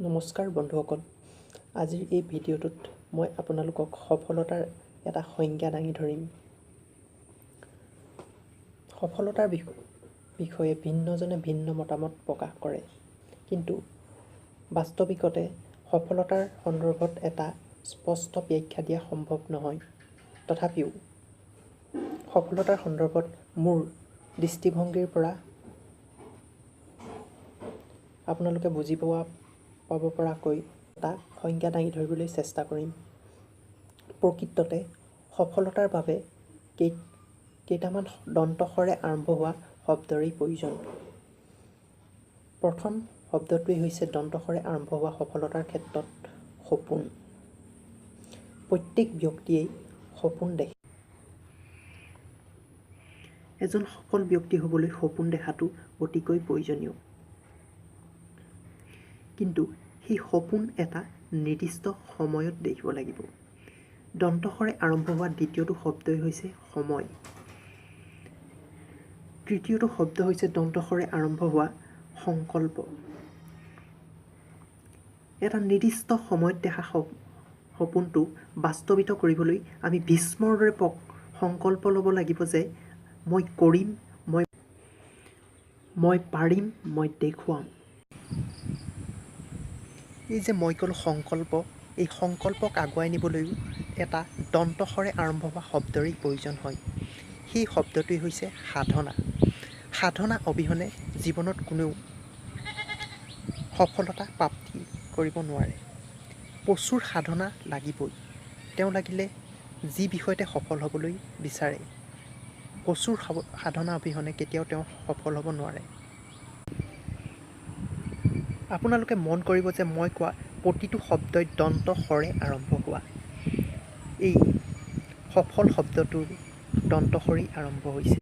নমস্কাৰ বন্ধুসকল, আজিৰ এই ভিডিঅ'টোত মই আপোনালোকক সফলতাৰ এটা সংজ্ঞা দাঙি ধৰিম। সফলতাৰ বিষয়ে ভিন্নজনে ভিন্ন মতামত প্ৰকাশ কৰে, কিন্তু বাস্তৱিকতে সফলতাৰ সন্দৰ্ভত এটা স্পষ্ট ব্যাখ্যা দিয়া সম্ভৱ নহয়। তথাপিও সফলতাৰ সন্দৰ্ভত মোৰ দৃষ্টিভংগীৰ পৰা আপোনালোকে বুজি পাব পৰাকৈ এটা সংজ্ঞা দাঙি ধৰিবলৈ চেষ্টা কৰিম। প্ৰকৃততে সফলতাৰ বাবে কেইটামান দন্তস্বৰে আৰম্ভ হোৱা শব্দৰেই প্ৰয়োজন। প্ৰথম শব্দটোৱেই হৈছে দন্তস্বৰে আৰম্ভ হোৱা সফলতাৰ ক্ষেত্ৰত সপোন। প্ৰত্যেক ব্যক্তিয়েই সপোন দেখে। এজন সফল ব্যক্তি হ'বলৈ সপোন দেখাটো অতিকৈ প্ৰয়োজনীয়। কিন্তু সেই সপোন এটা নিৰ্দিষ্ট সময়ত দেখিব লাগিব। দন্তস্বৰে আৰম্ভ হোৱা দ্বিতীয়টো শব্দই হৈছে সময়। তৃতীয়টো শব্দ হৈছে দন্তস্বৰে আৰম্ভ হোৱা সংকল্প। এটা নিৰ্দিষ্ট সময়ত দেখা সপোনটো বাস্তৱিত কৰিবলৈ আমি ভীষ্মৰ দৰে সংকল্প ল'ব লাগিব যে মই কৰিম, মই পাৰিম, মই দেখুৱাম। এই যে মই ক'লো সংকল্প, এই সংকল্পক আগুৱাই নিবলৈও এটা দন্তস্বৰে আৰম্ভ হোৱা শব্দৰেই প্ৰয়োজন হয়। সেই শব্দটোৱেই হৈছে সাধনা। সাধনা অবিহনে জীৱনত কোনেও সফলতা প্ৰাপ্তি কৰিব নোৱাৰে। প্ৰচুৰ সাধনা লাগিবই। তেওঁ লাগিলে যি বিষয়তে সফল হ'বলৈ বিচাৰে, প্ৰচুৰ সাধনা অবিহনে কেতিয়াও তেওঁ সফল হ'ব নোৱাৰে। আপোনালোকে মন কৰিব যে মই কোৱা প্ৰতিটো শব্দই দন্তস্বৰে আৰম্ভ হোৱা। এই সফল শব্দটোৰ দন্তস্বৰেই আৰম্ভ হৈছে।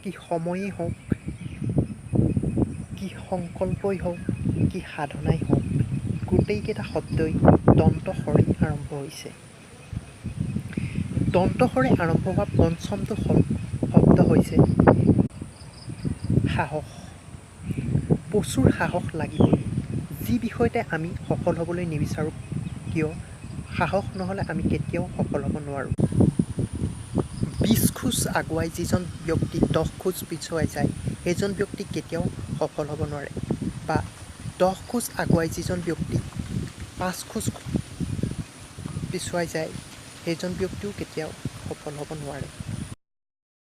কি সময়েই হওক, কি সংকল্পই হওক, কি সাধনাই হওক, গোটেইকেইটা শব্দই দন্তস্বৰেই আৰম্ভ হৈছে। দন্তস্বৰে আৰম্ভ হোৱা পঞ্চমটো শব্দ হৈছে সাহস। প্ৰচুৰ সাহস লাগিবই। যি বিষয়তে আমি সফল হ'বলৈ নিবিচাৰোঁ কিয়, সাহস নহ'লে আমি কেতিয়াও সফল হ'ব নোৱাৰোঁ। 20 খোজ আগুৱাই যিজন ব্যক্তি 10 খোজ পিছুৱাই যায়, সেইজন ব্যক্তি কেতিয়াও সফল হ'ব নোৱাৰে। বা 10 খোজ আগুৱাই যিজন ব্যক্তি 5 খোজ পিছুৱাই যায়, সেইজন ব্যক্তিও কেতিয়াও সফল হ'ব নোৱাৰে।